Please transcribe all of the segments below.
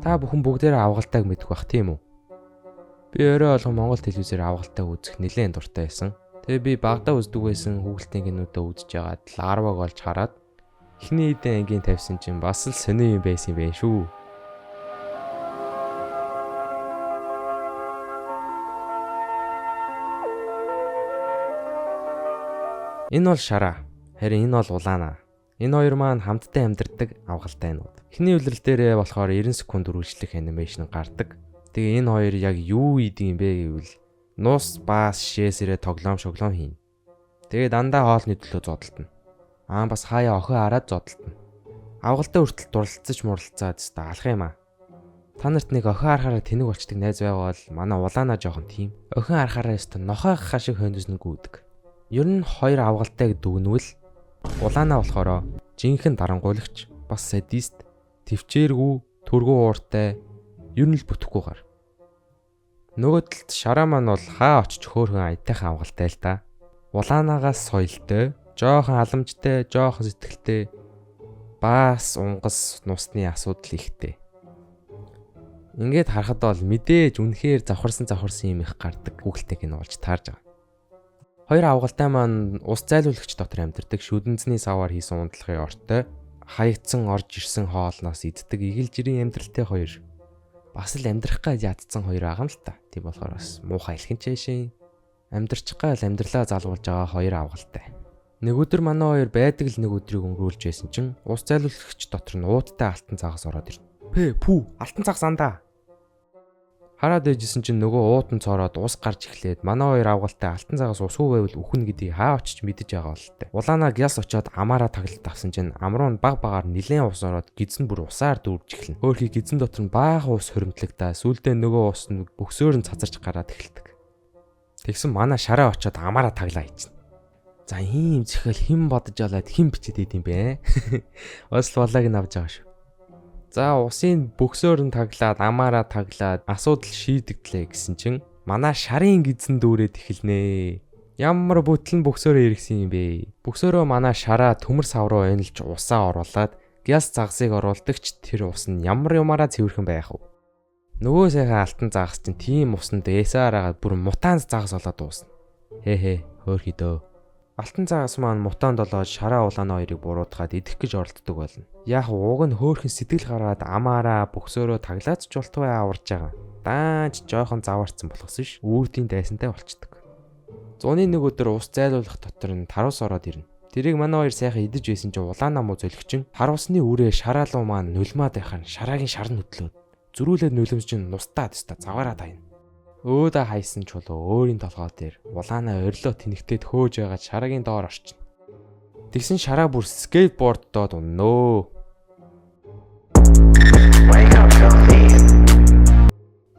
Та бүхэн бүгдээрээ авгалтайг мэдэх бах тийм үү? Би өөрөө олгон Монгол телевизээр авгалтайг үзэх нэлээд дуртай байсан. Тэгээ би багадаа үздэг байсан хүүхэлдэйн кинодоо үзэж байгаад ларваг олж хараад эхний хэдэн ангийн тавьсан чинь бас л сони юм байсан юм байна шүү. Энэ бол Шараа. Харин энэ бол Улаана. Энэ хоёр маань хамтдаа амьдардаг авгалтайнууд. Эхний үлрэл дээрээ болохоор 90 секунд үргэлжлэх анимашн гардаг. Тэгээ энэ хоёр яг юу ийдэг юм бэ гэвэл нус баас шишээсээрээ тоглоом шоглоом хийн. Тэгээ дандаа хоолны төлөө зодтолтно. Бас хаяа охин хараад зодтолтно. Авгалтай хүртэл дурлцаж муралцаад өстой алах юм аа. Та нарт нэг охин харахаараа тэнэг болчдөг найз байгаа бол манай Улаана жоохон тийм. Охин харахаараа өстой нохойхаа шиг хөндөснөг үүдэг. Ер нь хоёр авгалтайг дүгнвэл Улаана болохоор жинхэнэ дарангуйлагч, бас садист, төвчээргүй, төргөө ууртай, ер нь л бүтэхгүй гар. Нөгөө талд Шараа маань бол хаа очиж хөөхөн аятайхан авгалтай л та. Улаанаагаас соёлтой, жоохон халамжтай, жоохон сэтгэлтэй, бас унгас нусны асуудал ихтэй. Ингээд харахад бол мэдээж үнэхээр завхарсан юм их гардаг хүүхэлтэй кино болж таарж байгаа. Хоёр авгалтай маань ус зайлуулагч дотор амьдардаг, шүдэнцний саваар хийсэн унтлагын ортой, хаягдсан орж ирсэн хоолноос иддэг игэл жирийн амьдралтай хоёр. Бас л амьдрах гал ядцсан хоёр байгаа юм л та. Тийм болохоор бас муухай илхэн чэшээ. Амьдрчих гал амьдралаа залгуулж байгаа хоёр авгалтай. Нэг өдөр манай хоёр байдаг л нэг өдрийг өнгөрүүлж байсан чинь ус зайлуулагч дотор нь ууттай алтан цагаас ороод ирнэ. Алтан цаг сандаа. Хараад ээжсэн чинь нөгөө уутан цороод ус гарч эхлээд манай хоёр авгалтай алтан цагаас ус уу байвал үхэн гэдгийг хаа очиж мэдэж байгаа болтой. Улаана гяс очоод амаараа таглалт авсан чинь амруу нь баг багаар нилээн ус ороод гизэн бүр усаар дүүрж эхэлнэ. Хөөхий гизэн дотор нь баахан ус хоримтлагтаа сүүлдээ нөгөө ус нь бөксөөр нь цацарч гараад эхэлдэг. Тэгсэн манай Шараа очоод амаараа таглаа ичнэ. За ийм зэхэл хэн бодож олоод хэн бичээд идэм бэ? Бас болоог нь авч байгаа шүү. За усын бөксөөр нь таглаад амаараа таглаад асуудал шийдэгдлээ гэсэн чинь манай Шарын гизэн дүүрээд эхэлнэ. Ямар бүтлэн бөксөөрөө иргсэн юм бэ? Бөксөөрөө манай Шараа төмөр сав руу энэлж усаа оруулаад гяс загсыг оруулдаг ч тэр ус нь ямар юмараа цэвэрхэн байх вэ? Нөгөө сайхан алтан загас чинь тийм усанд эсээр агаад бүр мутант загас болоод дуусна. Хөөхий дөө. Алтан цагаас маань мутанд болоод Шараа Улаана хоёрыг буруутгаад идэх гэж оролддог болно. Яг ууг нь хөөхөн сэтгэл гараад амаараа бөксөөрөө таглаач жолтгүй аварж байгаа. Даанч жоохон заваарцсан болохсон ш. Үүртийн дайсантай болчдөг. Зуны нэг өдөр ус зайлуулах дотор нь тарус ороод ирнэ. Тэрийг манай хоёр сайхан идэж байсан чинь Улаана муу зөлгчин тарусны үрээ Шараа руу маань нулимаад байхаар Шараагийн шар нүтлөөд зөрүүлээд нулимс чинь нустаад өста заваараа дайна. Өөдөө хайсан чулуу өөрийн толгой дээр Улаана орилоо тэнэгтээд хөөж байгаа Шараагийн доор орчно. Тэгсэн Шараа бүр скейтборддоо уннөө.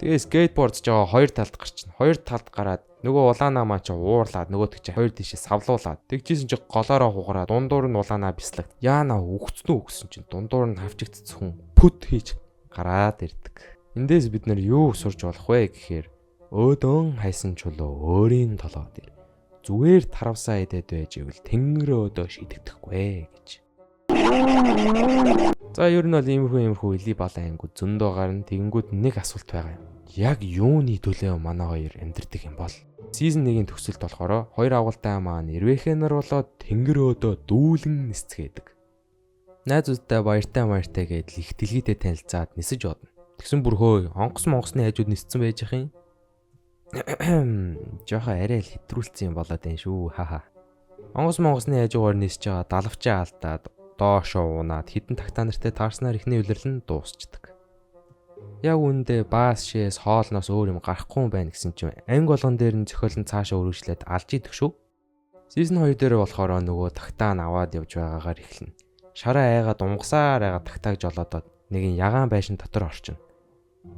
Тэгээ скейтбордж байгаа хоёр талд гарчна. Хоёр талд гараад нөгөө Улаана маа чи уурлаад нөгөөдөг чи хоёр тишээ савлуулаад тэгжсэн чи голоороо хугараад дундуур нь Улаана бяслагт. Яана өгцнөө өгсөн чинь дундуур нь хавчигдсан хүн пүт хийж гараад ирдэг. Эндээс бид нар юу сурж болох вэ гэхээр өөдөн хайсан чулуу өөрийн толгой дээр зүгээр таравсаа идээд байж ивэл тэнгэрөө өдөө шийдэгдэхгүй гэж. За ер нь бол иймэрхүү илий балан ангууд зөндөө гарна. Тэгэнгүүт нэг асуулт байгаа юм. Яг юуны төлөө манай хоёр амьдэрдэг юм бол? Сизон 1-ийн төгсөлд болохоор хоёр авгалтай маань эрвэхэ нар болоод тэнгэрөө өдөө дүүлэн нисцгээдэг. Найзуудтай баяртай гэдэл их дэлгийтэй танилцаад нисэж бодно. Тэгсэн бүр хөөе онгоцны хажууд нисцэн байж ах юм. Жохо арай л хэтрүүлсэн юм болоод байна шүү. Онгоцны хажуугаар нисэж байгаа далавчаа алдаад доошоо уунаад хідэн тагтаа нартай таарснаар ихний үлрэл нь дуусчдаг. Яг үүндээ баас шээс хоолноос өөр юм гарахгүй байна гэсэн чинь анги болгон дээр нь зохиолн цаашаа өргөжлээд алж идэх шүү. Сизон 2 дээр болохоор нөгөө тагтаа нь аваад явж байгаагаар эхэлнэ. Шараа айгаад унгасаар айгаад тагтааг жолоодод нэгэн ягаан байшин дотор орчино.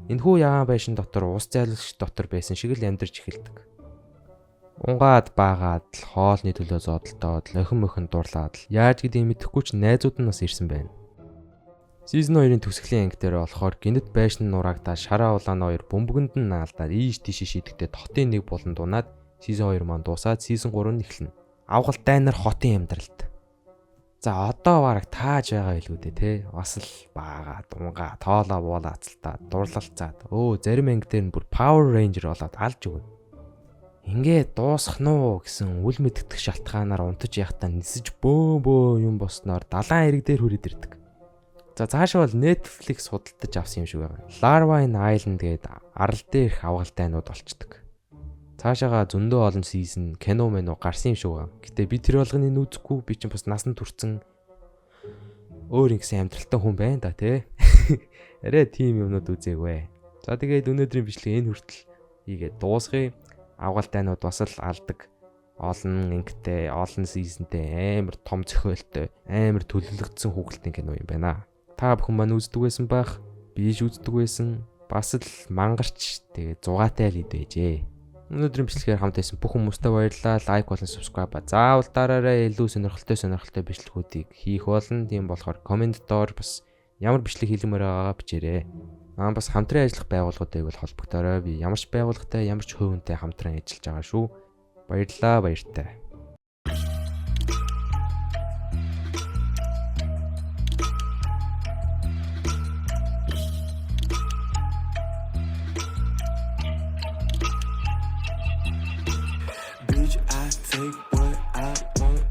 Энэхүү ягаан байшин дотор ус зайлуулагч дотор байсан шиг л амьдарч эхэлдэг. Унгаад баагаад л хоолны төлөө зодолтоод охин дурлаад л яаж гэдгийг мэдэхгүй ч найзууд нь бас ирсэн байна. Сизон 2-ын төгсгөлийн анги дээр болохоор гинэт байшин нураагдаа Шараа Улаана хоёр бөмбөгөнд нь наалдаад ийш тийш шидэхдээ хотын нэг булан дунаад сизон 2 маань дуусаад сизон 3 нь эхэлнэ. Авгалтай нар хотын амьдралд. За одоо бараг тааж байгаа илүү дээ те. Бас л баага, дунгаа, тоолоо буула ацалтаа, дурлалцаад. Зарим анги дээр нь бүр Power Ranger болоод алж өгнө. Ингээд дуусах нь уу гэсэн үл мэддэх шалтгаанаар унтаж яхтаа нисэж бөө юм босноор далайн эрэг дээр хүрээд ирдэг. За цаашаа бол Netflix худалдаж авсан юм шиг байгаа. Larvine Island гээд арал дээрх авгалтайнууд болчдөг. Цаашаага зөндөө олон сизон кино мэнүү гарсан юм шиг байгаа. Гэтэ би тэр болгоныг үзэхгүй, би чинь бас насанд хүрсэн өөр ингэсэн амьдралтай хүн байна да тий. Арай тийм юмнууд үзээгүй. За тэгээд өнөөдрийн бичлэг энэ хүртэл ийгээд дуусгая. Авгалтайнууд бас л алдаг. Олон ингэтэй, олон сизонтэй, амар том зохиолтой, амар төлөвлөгдсөн хүүхэлдэйн кино юм байна. Та бүхэн маань үздэг байсан байх. Би ч үздэг байсан. Бас л мангарч тэгээд зугаатай л идвэжээ. Өнөөдрийн бичлэгээр хамт байсан бүх хүмүүстээ баярлалаа. Лайк болон subscribe заавал дараарай. Илүү сонирхолтой бичлэгүүдийг хийх болно. Тийм болохоор комент доор бас ямар бичлэг хийлгэмээр байгаагаа бичээрэй. Бас хамтран ажиллах байгууллагуудыг бол холбогдоорой. Би ямар ч байгууллагатай, ямар ч хувь хүнтэй хамтран ажиллаж байгаа шүү. Баярлалаа, баяртай. Bitch, I take what I want.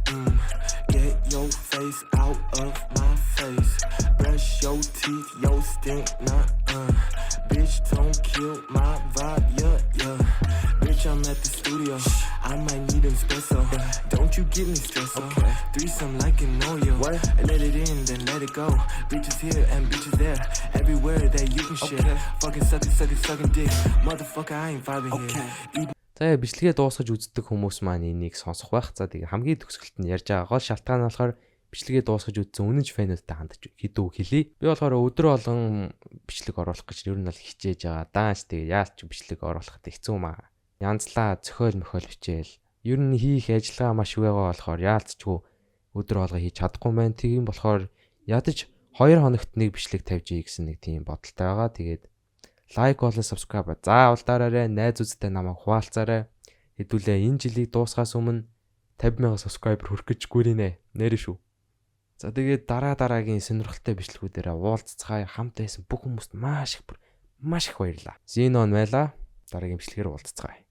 Get your face out of my face. Brush your teeth, your stink, Bitch, don't kill my vibe, yeah. Bitch, I'm at the studio. I might need an espresso. Don't you get me stressed, okay. Threesome like an Oreo. What? Let it in, then let it go. Bitches here and bitches there. Everywhere that you can share. Fucking sucking dick. Motherfucker, I ain't vibing here. За бичлэгээ дуусгаж үздэг хүмүүс маань энийг сонсох байх. За тэгээ хамгийн төгсгөлт нь ярьж байгаа гол шалтгаан нь болохоор бичлэгээ дуусгаж үзсэн үнэнч фэнүүдтэй хандаж хэдүү хэлий. Би болохоор өдөр болгон бичлэг оруулах гэж ер нь бол хичээж байгаа. Дааш тэгээ яалч бичлэг оруулахад хэцүү маа. Янзлаа зохиол бичээл. Ер нь хийх ажиллагаа маш байгаа болохоор яалцчгүй өдөр болго хийж чадахгүй маань. Тийм болохоор ядаж 2 хоногт нэг бичлэг тавьж ий гэсэн нэг тийм бодолтой байгаа. Тэгээд лайк болон subscribe заавал дараарай. Найзуудтай намайг хуваалцаарай. Хэдүүлээ энэ жилийг дуусгаас өмнө 50,000 subscriber хүрэх гэж гүрийнэ. Нэрэ шүү. За тэгээд дараагийн сонирхолтой бичлэгүүдээр уулзцгаая. Хамт байсан бүх хүмүүст маш их баярлалаа. Зинон байла. Дараагийн бичлэгээр уулзцгаая.